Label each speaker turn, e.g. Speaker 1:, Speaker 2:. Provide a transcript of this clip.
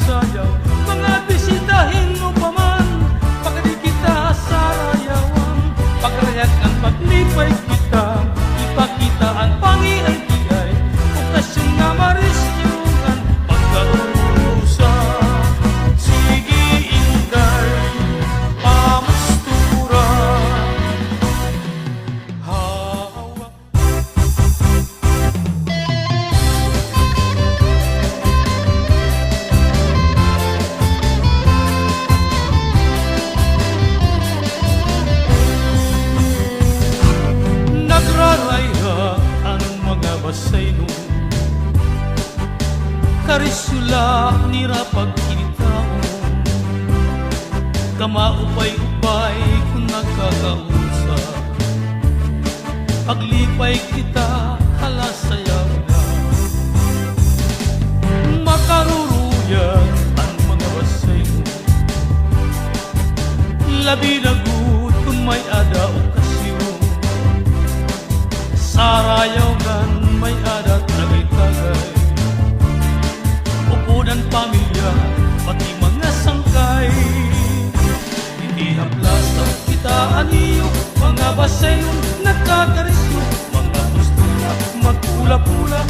Speaker 1: sayaw, mga bisitahin mo pa man, pagdi kita sa rayawan, pagrayakan paglipay kita, ipakita ang pangihay bigay, okasyon nga marisyungan, pagkaurusa. Sige inday, pamustura, hawak. Nagraraya ang mga basayno, karisula nirapag kinitao, kamaupay-upay kung nagkakausap, paglipay kita halasayaw na, makaruruyan ang mga basayno, labi na good kung may ada okasyon, sarayawan may adat tagay-tagay, upunan pamilya, pati mga sangkay. Hindi haplasa kita aniyo, mga basayong nagkakarisyo, mga postura magpula-pula.